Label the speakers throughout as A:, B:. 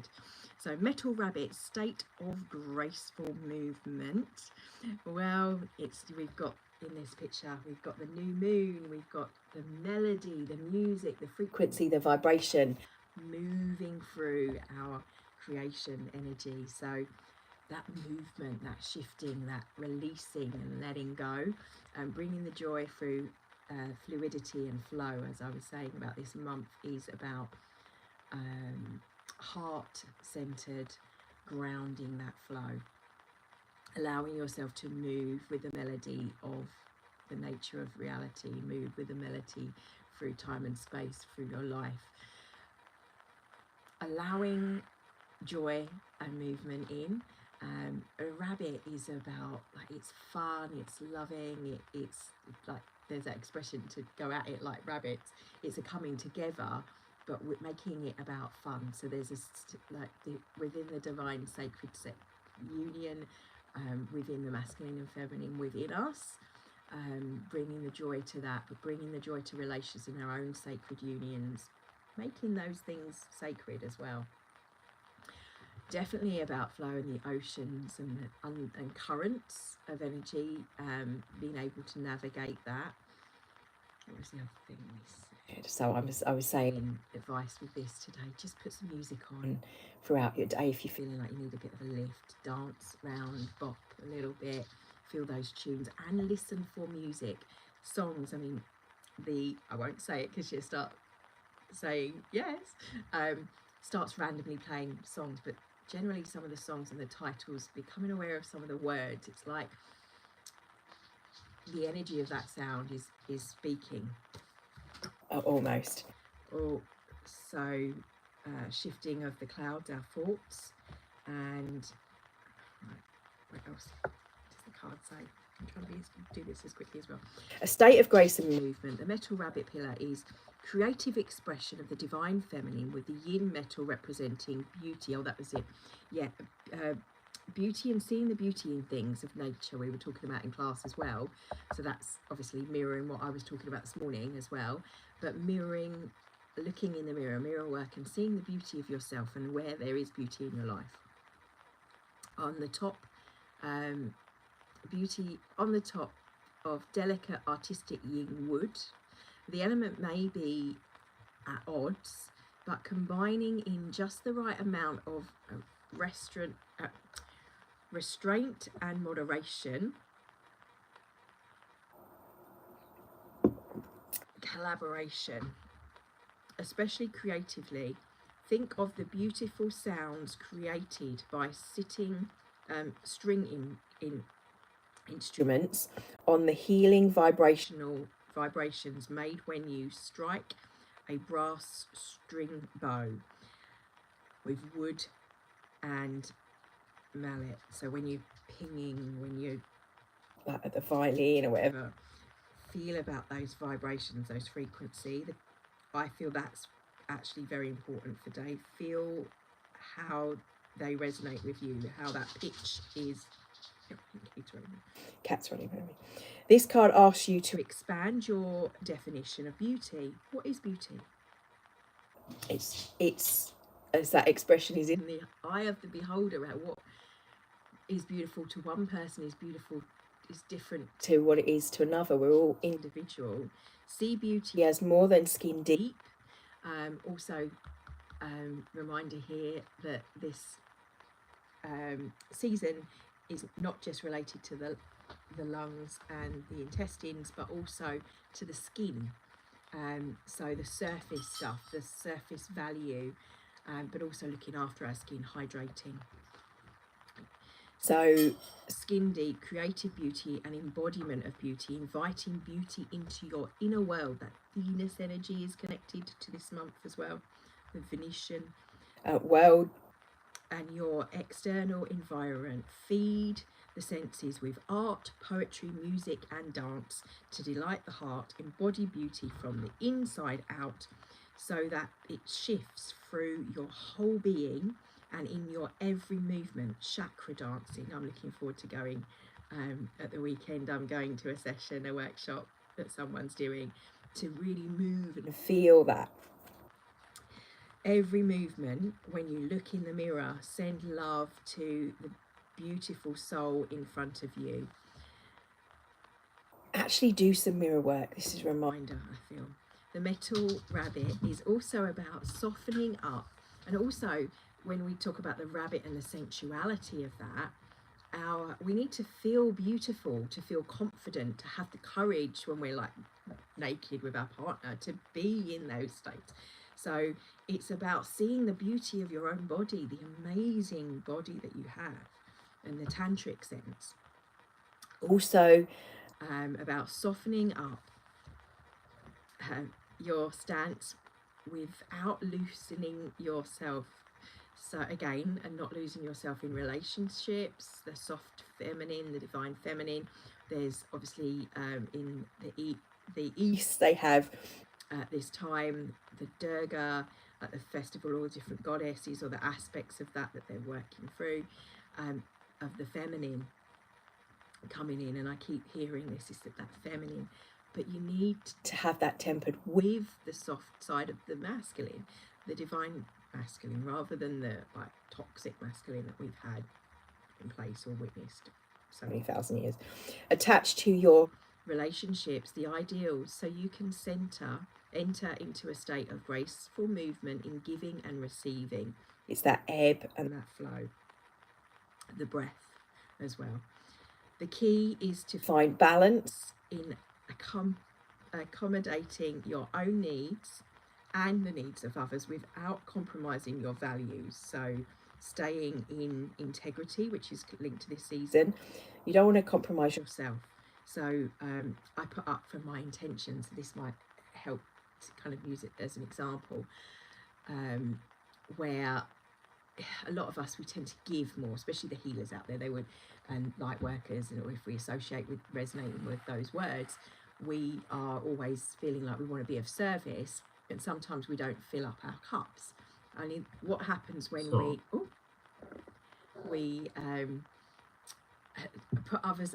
A: centered. So metal rabbit, state of graceful movement. Well, we've got in this picture, we've got the new moon, we've got the melody, the music, the frequency, the vibration moving through our creation energy. So that movement, that shifting, that releasing and letting go, and bringing the joy through fluidity and flow, as I was saying about this month, is about heart-centered, grounding that flow, allowing yourself to move with the melody of the nature of reality, move with the melody through time and space, through your life, allowing joy and movement in. A rabbit is about, like, it's fun, it's loving, it's like, there's that expression to go at it like rabbits. It's a coming together, but we're making it about fun. So there's this, like, within the divine sacred union, within the masculine and feminine within us, bringing the joy to that, but bringing the joy to relations in our own sacred unions, making those things sacred as well. Definitely about flow in the oceans and currents of energy, being able to navigate that. What was the other thing we said? So I was saying advice with this today, just put some music on throughout your day if you're feeling like you need a bit of a lift. Dance round, bop a little bit, feel those tunes, and listen for music. Songs, I mean, I won't say it because you start saying yes, starts randomly playing songs, but generally some of the songs and the titles, becoming aware of some of the words, it's like the energy of that sound is speaking, almost. Or so shifting of the clouds, our thoughts, and what else does the card say? I'm trying to do this as quickly as well. A state of grace and movement. The metal rabbit pillar is creative expression of the divine feminine, with the yin metal representing beauty. Oh, that was it. Yeah, beauty and seeing the beauty in things of nature, we were talking about in class as well. So that's obviously mirroring what I was talking about this morning as well. But mirroring, looking in the mirror work, and seeing the beauty of yourself and where there is beauty in your life. On the top, beauty on the top of delicate artistic yin wood. The element may be at odds, but combining in just the right amount of restraint and moderation, collaboration, especially creatively. Think of the beautiful sounds created by sitting string instruments on the healing vibrations made when you strike a brass string bow with wood and mallet. So when you're pinging, when you're like at the violin or whatever, feel about those vibrations, those frequency. I feel that's actually very important for Dave. Feel how they resonate with you, how that pitch is. Cat's running around me. This card asks you to expand your definition of beauty. What is beauty? It's as that expression is in the eye of the beholder. What is beautiful to one person is different to what it is to another. We're all individual. See beauty as more than skin deep. Also, reminder here that this season is not just related to the lungs and the intestines, but also to the skin. So the surface stuff, the surface value, but also looking after our skin, hydrating. So skin deep, creative beauty and embodiment of beauty, inviting beauty into your inner world. That Venus energy is connected to this month as well, the Venetian world, and your external environment. Feed the senses with art, poetry, music and dance to delight the heart. Embody beauty from the inside out so that it shifts through your whole being and in your every movement. Chakra dancing. I'm looking forward to going at the weekend. I'm going to a session, a workshop that someone's doing, to really move and feel that. Every movement, when you look in the mirror, send love to the beautiful soul in front of you. Actually do some mirror work. This is a reminder, I feel. The metal rabbit is also about softening up, and also when we talk about the rabbit and the sensuality of that, we need to feel beautiful, to feel confident, to have the courage when we're like naked with our partner, to be in those states. So it's about seeing the beauty of your own body, the amazing body that you have, and the tantric sense. Also about softening up your stance without loosening yourself. So again, and not losing yourself in relationships, the soft feminine, the divine feminine. There's obviously in the East, they have at this time the Durga, at the festival, all the different goddesses or the aspects of that they're working through, of the feminine coming in. And I keep hearing this, is that feminine, but you need to have that tempered with the soft side of the masculine, the divine masculine, rather than the like toxic masculine that we've had in place or witnessed so many thousand years. Attached to your relationships, the ideals, so you can enter into a state of graceful movement in giving and receiving. It's that ebb and that flow, the breath as well. The key is to find balance in accommodating your own needs and the needs of others without compromising your values. So staying in integrity, which is linked to this season. You don't want to compromise yourself. So I put up for my intentions. This might help to kind of use it as an example, where a lot of us, we tend to give more, especially the healers out there, they would, and light workers, and if we associate with resonating with those words, we are always feeling like we want to be of service, and sometimes we don't fill up our cups. Only what happens when we put others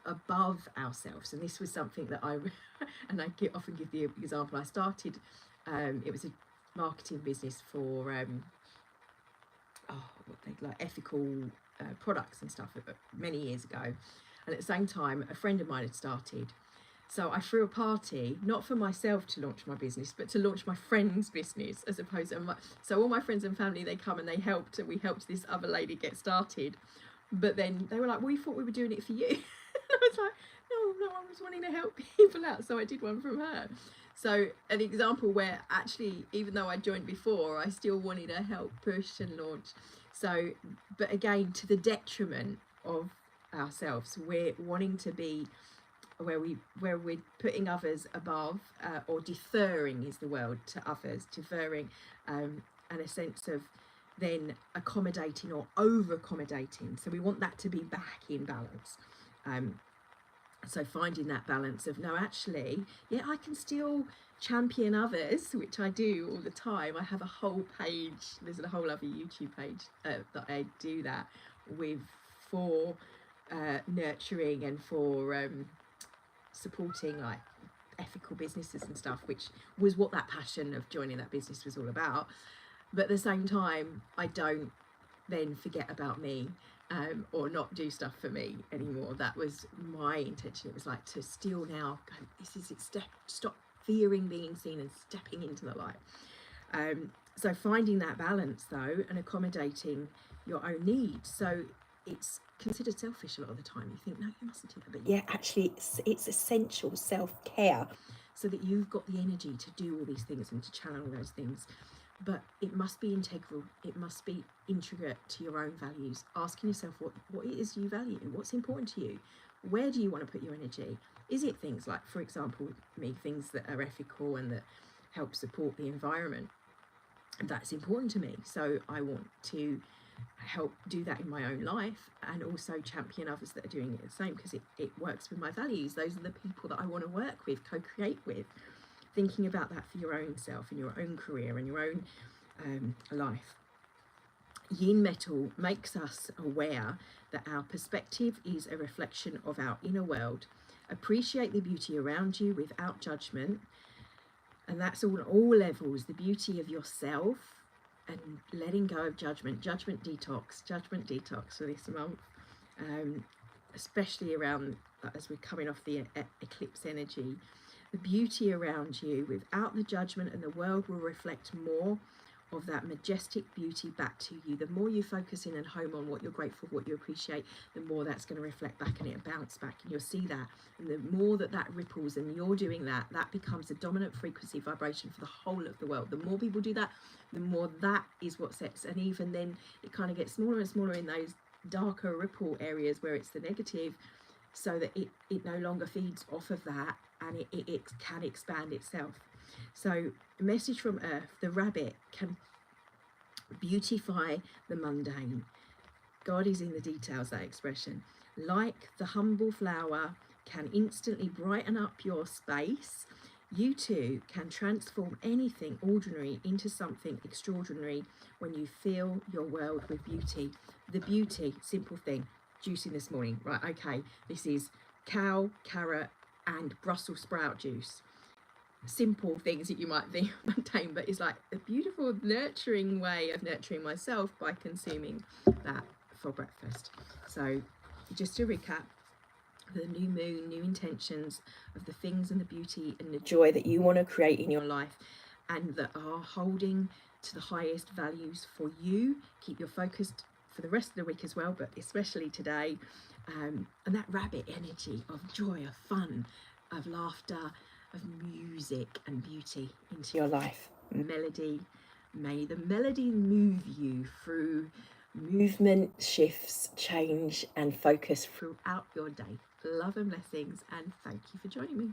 A: above ourselves. And this was something that I and I often give the example. I started it was a marketing business for ethical products and stuff many years ago, and at the same time a friend of mine had started, so I threw a party, not for myself to launch my business, but to launch my friend's business, as opposed to so all my friends and family, they come and we helped this other lady get started, but then they were like, we thought we were doing it for you. And I was like, no, I was wanting to help people out, so I did one from her. So an example where actually, even though I joined before, I still wanted to help push and launch. So, but again, to the detriment of ourselves, we're wanting to be where we're putting others above, or deferring is the word, to others, deferring, and a sense of then accommodating or over accommodating. So we want that to be back in balance. So finding that balance of, no, actually, yeah, I can still champion others, which I do all the time. I have a whole page, there's a whole other YouTube page that I do that with, for nurturing and for supporting like ethical businesses and stuff, which was what that passion of joining that business was all about. But at the same time, I don't then forget about me, or not do stuff for me anymore. That was my intention. It was like to still now go, this is it, stop fearing being seen and stepping into the light. So finding that balance though, and accommodating your own needs. So it's considered selfish a lot of the time. You think, no, you mustn't do that. But yeah, actually it's essential self-care, so that you've got the energy to do all these things and to channel those things. But it must be integral, it must be intricate to your own values. Asking yourself what it is you value, what's important to you, where do you want to put your energy? Is it things like, for example, me, things that are ethical and that help support the environment? That's important to me, so I want to help do that in my own life, and also champion others that are doing it the same, because it works with my values. Those are the people that I want to work with, co-create with. Thinking about that for your own self and your own career and your own life. Yin metal makes us aware that our perspective is a reflection of our inner world. Appreciate the beauty around you without judgment, and that's all levels. The beauty of yourself, and letting go of judgment detox for this month, especially around as we're coming off the eclipse energy, the beauty around you without the judgment, and the world will reflect more of that majestic beauty back to you. The more you focus in and home on what you're grateful for, what you appreciate, the more that's going to reflect back and it'll bounce back, and you'll see that. And the more that ripples and you're doing that, that becomes a dominant frequency vibration for the whole of the world. The more people do that, the more that is what sets. And even then it kind of gets smaller and smaller in those darker ripple areas where it's the negative, so that it no longer feeds off of that, and it can expand itself. So a message from Earth: the rabbit can beautify the mundane. God is in the details, that expression. Like the humble flower can instantly brighten up your space, you too can transform anything ordinary into something extraordinary when you fill your world with beauty. The beauty, simple thing, juicing this morning. Right, okay, this is cow, carrot and Brussels sprout juice. Simple things that you might think mundane, but it's like a beautiful nurturing way of nurturing myself by consuming that for breakfast. So just to recap, the new moon, new intentions of the things and the beauty and the joy that you want to create in your life, and that are holding to the highest values for you. Keep your focus for the rest of the week as well, but especially today. And that rabbit energy of joy, of fun, of laughter, of music and beauty into your life. Melody, may the melody move you through movement, shifts, change and focus throughout your day. Love and blessings, and thank you for joining me.